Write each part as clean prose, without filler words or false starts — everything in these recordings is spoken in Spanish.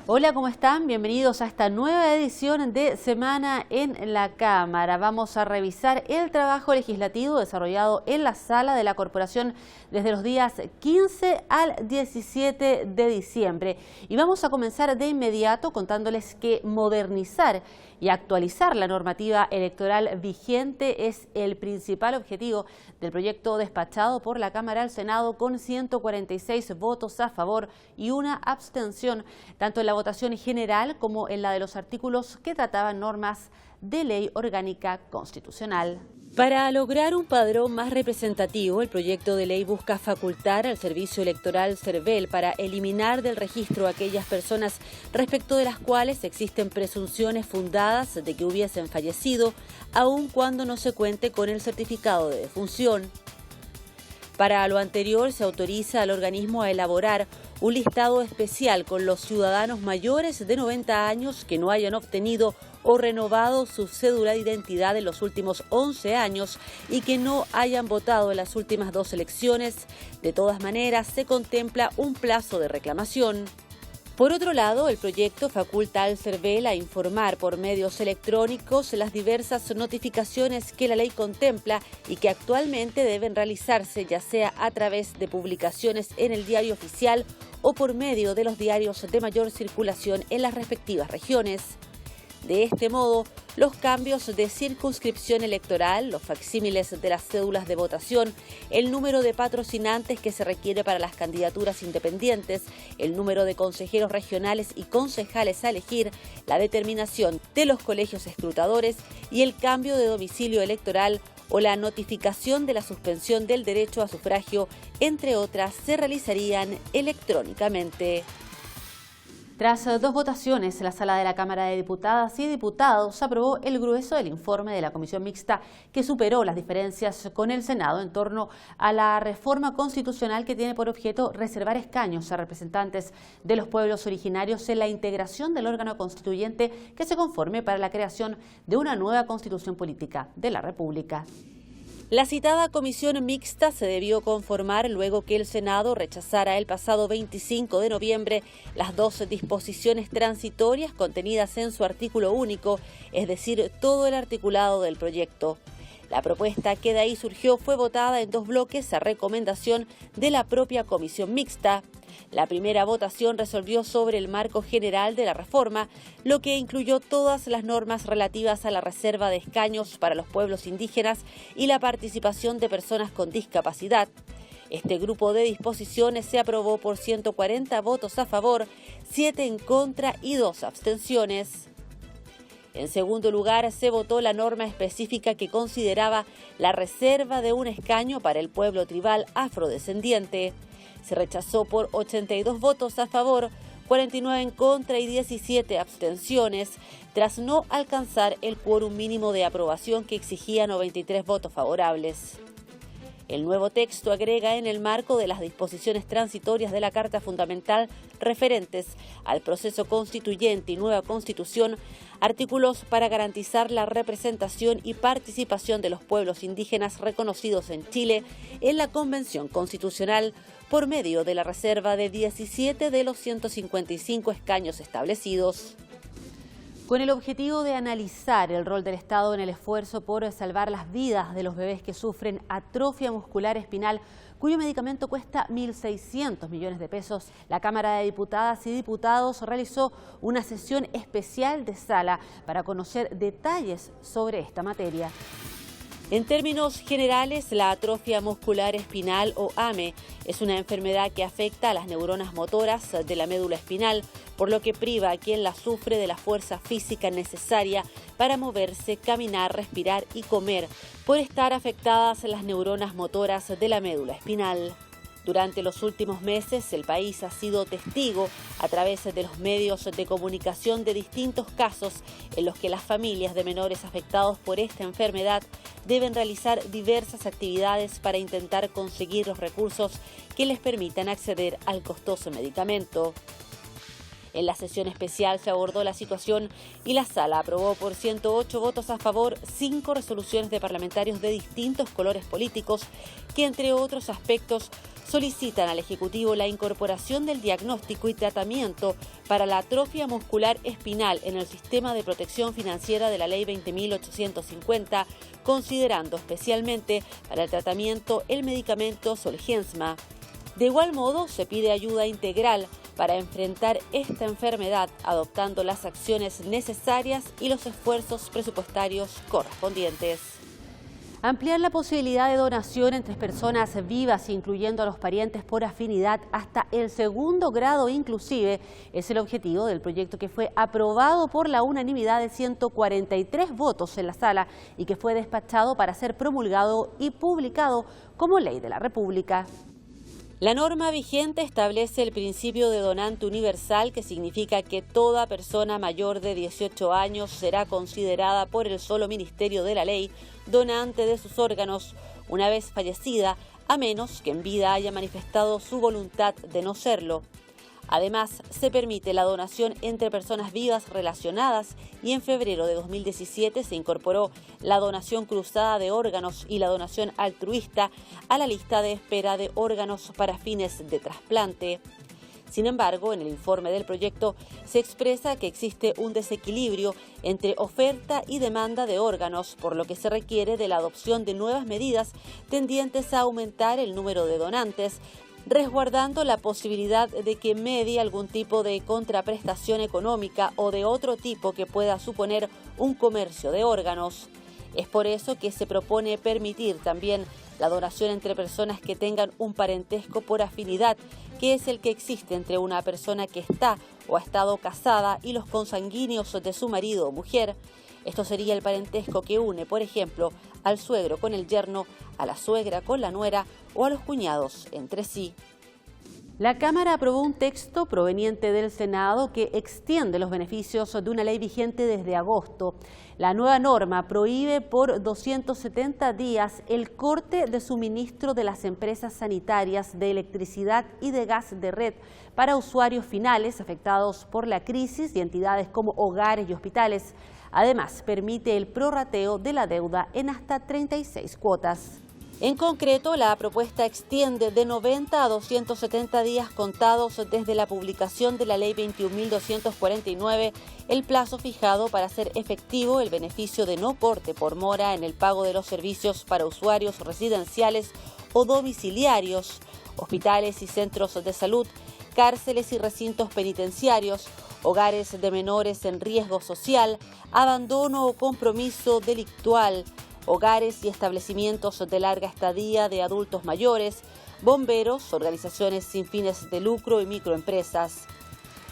Hola, ¿cómo están? Bienvenidos a esta nueva edición de Semana en la Cámara. Vamos a revisar el trabajo legislativo desarrollado en la sala de la Corporación desde los días 15 al 17 de diciembre. Y vamos a comenzar de inmediato contándoles que modernizar y actualizar la normativa electoral vigente es el principal objetivo del proyecto despachado por la Cámara al Senado con 146 votos a favor y una abstención, tanto en la votación general como en la de los artículos que trataban normas de ley orgánica constitucional. Para lograr un padrón más representativo, el proyecto de ley busca facultar al Servicio Electoral CERVEL para eliminar del registro a aquellas personas respecto de las cuales existen presunciones fundadas de que hubiesen fallecido, aun cuando no se cuente con el certificado de defunción. Para lo anterior, se autoriza al organismo a elaborar un listado especial con los ciudadanos mayores de 90 años que no hayan obtenido o renovado su cédula de identidad en los últimos 11 años y que no hayan votado en las últimas 2 elecciones. De todas maneras, se contempla un plazo de reclamación. Por otro lado, el proyecto faculta al CERVEL a informar por medios electrónicos las diversas notificaciones que la ley contempla y que actualmente deben realizarse ya sea a través de publicaciones en el Diario Oficial o por medio de los diarios de mayor circulación en las respectivas regiones. De este modo, los cambios de circunscripción electoral, los facsímiles de las cédulas de votación, el número de patrocinantes que se requiere para las candidaturas independientes, el número de consejeros regionales y concejales a elegir, la determinación de los colegios escrutadores y el cambio de domicilio electoral o la notificación de la suspensión del derecho a sufragio, entre otras, se realizarían electrónicamente. Tras 2 votaciones, la Sala de la Cámara de Diputadas y Diputados aprobó el grueso del informe de la Comisión Mixta que superó las diferencias con el Senado en torno a la reforma constitucional que tiene por objeto reservar escaños a representantes de los pueblos originarios en la integración del órgano constituyente que se conforme para la creación de una nueva constitución política de la República. La citada comisión mixta se debió conformar luego que el Senado rechazara el pasado 25 de noviembre las 2 disposiciones transitorias contenidas en su artículo único, es decir, todo el articulado del proyecto. La propuesta que de ahí surgió fue votada en 2 bloques a recomendación de la propia comisión mixta. La primera votación resolvió sobre el marco general de la reforma, lo que incluyó todas las normas relativas a la reserva de escaños para los pueblos indígenas y la participación de personas con discapacidad. Este grupo de disposiciones se aprobó por 140 votos a favor, 7 en contra y 2 abstenciones. En segundo lugar, se votó la norma específica que consideraba la reserva de un escaño para el pueblo tribal afrodescendiente. Se rechazó por 82 votos a favor, 49 en contra y 17 abstenciones, tras no alcanzar el quórum mínimo de aprobación que exigía 93 votos favorables. El nuevo texto agrega en el marco de las disposiciones transitorias de la Carta Fundamental referentes al proceso constituyente y nueva constitución, artículos para garantizar la representación y participación de los pueblos indígenas reconocidos en Chile en la Convención Constitucional por medio de la reserva de 17 de los 155 escaños establecidos. Con el objetivo de analizar el rol del Estado en el esfuerzo por salvar las vidas de los bebés que sufren atrofia muscular espinal, cuyo medicamento cuesta 1.600 millones de pesos, la Cámara de Diputadas y Diputados realizó una sesión especial de sala para conocer detalles sobre esta materia. En términos generales, la atrofia muscular espinal o AME es una enfermedad que afecta a las neuronas motoras de la médula espinal, por lo que priva a quien la sufre de la fuerza física necesaria para moverse, caminar, respirar y comer, por estar afectadas las neuronas motoras de la médula espinal. Durante los últimos meses, el país ha sido testigo a través de los medios de comunicación de distintos casos en los que las familias de menores afectados por esta enfermedad deben realizar diversas actividades para intentar conseguir los recursos que les permitan acceder al costoso medicamento. En la sesión especial se abordó la situación y la sala aprobó por 108 votos a favor 5 resoluciones de parlamentarios de distintos colores políticos que, entre otros aspectos, solicitan al Ejecutivo la incorporación del diagnóstico y tratamiento para la atrofia muscular espinal en el sistema de protección financiera de la Ley 20.850, considerando especialmente para el tratamiento el medicamento Zolgensma. De igual modo, se pide ayuda integral para enfrentar esta enfermedad, adoptando las acciones necesarias y los esfuerzos presupuestarios correspondientes. Ampliar la posibilidad de donación entre personas vivas, incluyendo a los parientes por afinidad hasta el segundo grado inclusive, es el objetivo del proyecto que fue aprobado por la unanimidad de 143 votos en la sala y que fue despachado para ser promulgado y publicado como ley de la República. La norma vigente establece el principio de donante universal, que significa que toda persona mayor de 18 años será considerada por el solo Ministerio de la Ley donante de sus órganos una vez fallecida, a menos que en vida haya manifestado su voluntad de no serlo. Además, se permite la donación entre personas vivas relacionadas y en febrero de 2017 se incorporó la donación cruzada de órganos y la donación altruista a la lista de espera de órganos para fines de trasplante. Sin embargo, en el informe del proyecto se expresa que existe un desequilibrio entre oferta y demanda de órganos, por lo que se requiere de la adopción de nuevas medidas tendientes a aumentar el número de donantes, resguardando la posibilidad de que medie algún tipo de contraprestación económica o de otro tipo que pueda suponer un comercio de órganos. Es por eso que se propone permitir también la donación entre personas que tengan un parentesco por afinidad, que es el que existe entre una persona que está o ha estado casada y los consanguíneos de su marido o mujer. Esto sería el parentesco que une, por ejemplo, al suegro con el yerno, a la suegra con la nuera o a los cuñados entre sí. La Cámara aprobó un texto proveniente del Senado que extiende los beneficios de una ley vigente desde agosto. La nueva norma prohíbe por 270 días el corte de suministro de las empresas sanitarias de electricidad y de gas de red para usuarios finales afectados por la crisis y entidades como hogares y hospitales. Además, permite el prorrateo de la deuda en hasta 36 cuotas. En concreto, la propuesta extiende de 90 a 270 días contados desde la publicación de la Ley 21.249 el plazo fijado para hacer efectivo el beneficio de no corte por mora en el pago de los servicios para usuarios residenciales o domiciliarios, hospitales y centros de salud, cárceles y recintos penitenciarios, hogares de menores en riesgo social, abandono o compromiso delictual, hogares y establecimientos de larga estadía de adultos mayores, bomberos, organizaciones sin fines de lucro y microempresas.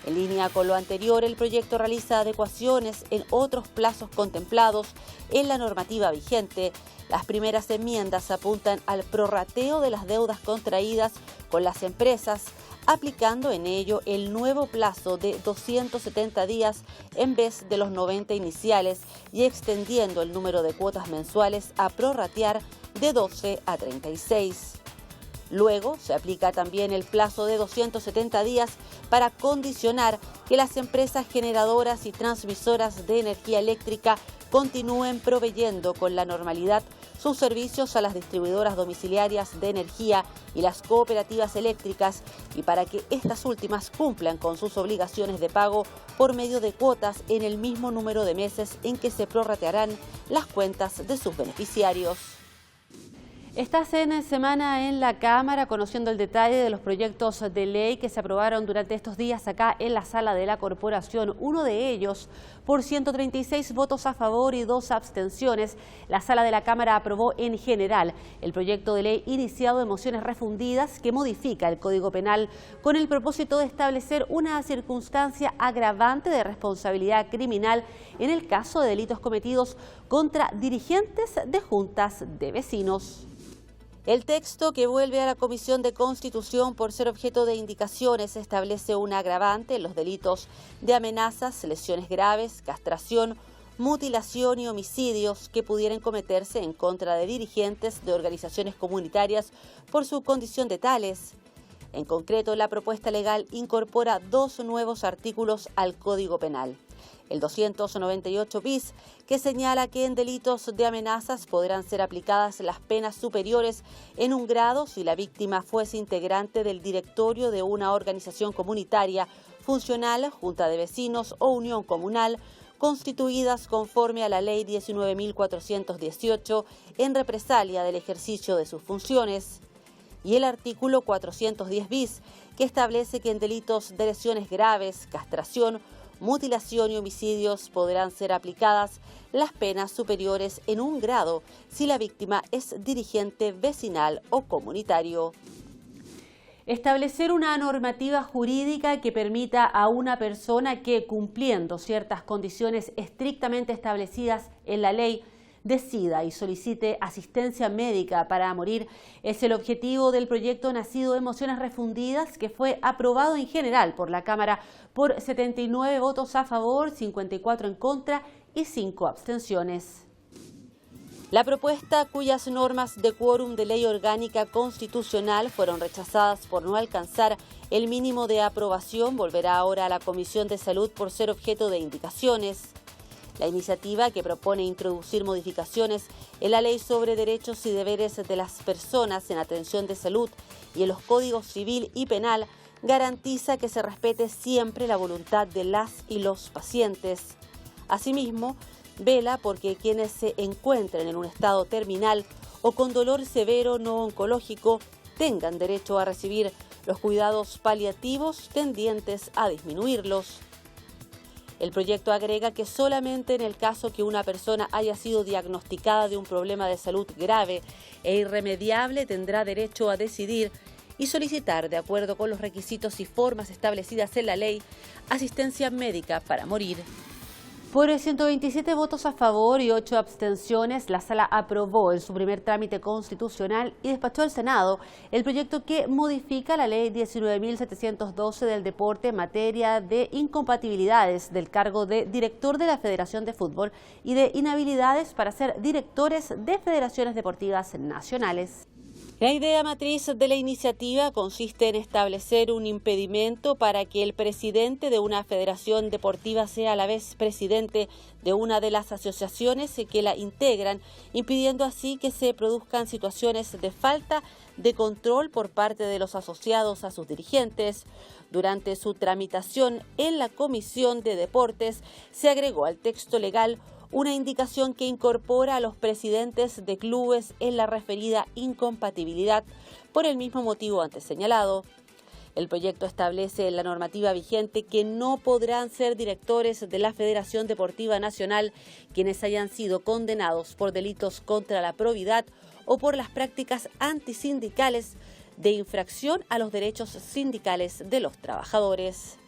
En línea con lo anterior, el proyecto realiza adecuaciones en otros plazos contemplados en la normativa vigente. Las primeras enmiendas apuntan al prorrateo de las deudas contraídas con las empresas, aplicando en ello el nuevo plazo de 270 días en vez de los 90 iniciales y extendiendo el número de cuotas mensuales a prorratear de 12 a 36. Luego se aplica también el plazo de 270 días para condicionar que las empresas generadoras y transmisoras de energía eléctrica continúen proveyendo con la normalidad sus servicios a las distribuidoras domiciliarias de energía y las cooperativas eléctricas, y para que estas últimas cumplan con sus obligaciones de pago por medio de cuotas en el mismo número de meses en que se prorratearán las cuentas de sus beneficiarios. Estás en semana en la Cámara conociendo el detalle de los proyectos de ley que se aprobaron durante estos días acá en la sala de la Corporación. Uno de ellos, por 136 votos a favor y 2 abstenciones, la sala de la Cámara aprobó en general el proyecto de ley iniciado de mociones refundidas que modifica el Código Penal con el propósito de establecer una circunstancia agravante de responsabilidad criminal en el caso de delitos cometidos contra dirigentes de juntas de vecinos. El texto, que vuelve a la Comisión de Constitución por ser objeto de indicaciones, establece un agravante en los delitos de amenazas, lesiones graves, castración, mutilación y homicidios que pudieran cometerse en contra de dirigentes de organizaciones comunitarias por su condición de tales. En concreto, la propuesta legal incorpora 2 nuevos artículos al Código Penal. El 298 bis, que señala que en delitos de amenazas podrán ser aplicadas las penas superiores en un grado si la víctima fuese integrante del directorio de una organización comunitaria, funcional, junta de vecinos o unión comunal, constituidas conforme a la Ley 19.418 en represalia del ejercicio de sus funciones. Y el artículo 410 bis, que establece que en delitos de lesiones graves, castración, mutilación y homicidios podrán ser aplicadas las penas superiores en un grado si la víctima es dirigente vecinal o comunitario. Establecer una normativa jurídica que permita a una persona que, cumpliendo ciertas condiciones estrictamente establecidas en la ley, decida y solicite asistencia médica para morir es el objetivo del proyecto nacido de mociones refundidas que fue aprobado en general por la Cámara por 79 votos a favor, 54 en contra y 5 abstenciones. La propuesta, cuyas normas de quórum de ley orgánica constitucional fueron rechazadas por no alcanzar el mínimo de aprobación, volverá ahora a la Comisión de Salud por ser objeto de indicaciones. La iniciativa, que propone introducir modificaciones en la Ley sobre Derechos y Deberes de las Personas en Atención de Salud y en los Códigos Civil y Penal, garantiza que se respete siempre la voluntad de las y los pacientes. Asimismo, vela porque quienes se encuentren en un estado terminal o con dolor severo no oncológico tengan derecho a recibir los cuidados paliativos tendientes a disminuirlos. El proyecto agrega que solamente en el caso que una persona haya sido diagnosticada de un problema de salud grave e irremediable tendrá derecho a decidir y solicitar, de acuerdo con los requisitos y formas establecidas en la ley, asistencia médica para morir. Por 127 votos a favor y 8 abstenciones, la Sala aprobó en su primer trámite constitucional y despachó al Senado el proyecto que modifica la Ley 19.712 del deporte en materia de incompatibilidades del cargo de director de la Federación de Fútbol y de inhabilidades para ser directores de federaciones deportivas nacionales. La idea matriz de la iniciativa consiste en establecer un impedimento para que el presidente de una federación deportiva sea a la vez presidente de una de las asociaciones que la integran, impidiendo así que se produzcan situaciones de falta de control por parte de los asociados a sus dirigentes. Durante su tramitación en la Comisión de Deportes se agregó al texto legal una indicación que incorpora a los presidentes de clubes en la referida incompatibilidad por el mismo motivo antes señalado. El proyecto establece en la normativa vigente que no podrán ser directores de la Federación Deportiva Nacional quienes hayan sido condenados por delitos contra la probidad o por las prácticas antisindicales de infracción a los derechos sindicales de los trabajadores.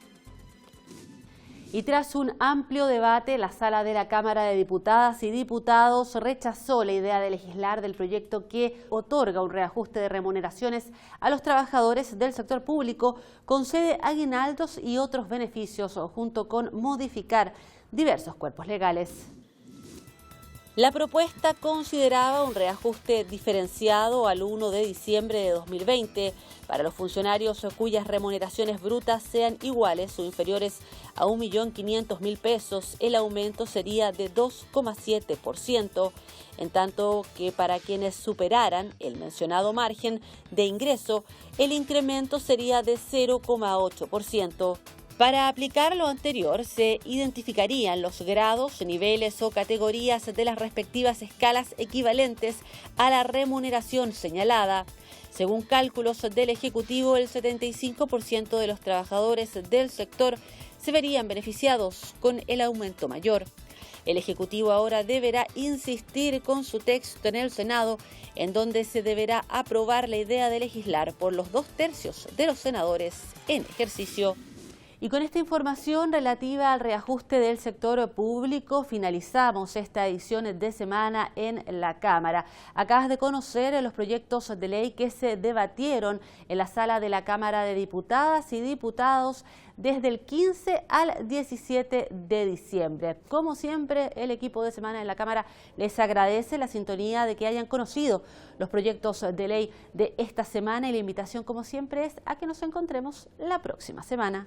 Y tras un amplio debate, la Sala de la Cámara de Diputadas y Diputados rechazó la idea de legislar del proyecto que otorga un reajuste de remuneraciones a los trabajadores del sector público, concede aguinaldos y otros beneficios, junto con modificar diversos cuerpos legales. La propuesta consideraba un reajuste diferenciado al 1 de diciembre de 2020 para los funcionarios cuyas remuneraciones brutas sean iguales o inferiores a 1.500.000 pesos. El aumento sería de 2,7%, en tanto que para quienes superaran el mencionado margen de ingreso, el incremento sería de 0,8%. Para aplicar lo anterior, se identificarían los grados, niveles o categorías de las respectivas escalas equivalentes a la remuneración señalada. Según cálculos del Ejecutivo, el 75% de los trabajadores del sector se verían beneficiados con el aumento mayor. El Ejecutivo ahora deberá insistir con su texto en el Senado, en donde se deberá aprobar la idea de legislar por los 2/3 de los senadores en ejercicio. Y con esta información relativa al reajuste del sector público finalizamos esta edición de semana en la Cámara. Acabas de conocer los proyectos de ley que se debatieron en la sala de la Cámara de Diputadas y Diputados desde el 15 al 17 de diciembre. Como siempre, el equipo de Semana en la Cámara les agradece la sintonía de que hayan conocido los proyectos de ley de esta semana y la invitación, como siempre, es a que nos encontremos la próxima semana.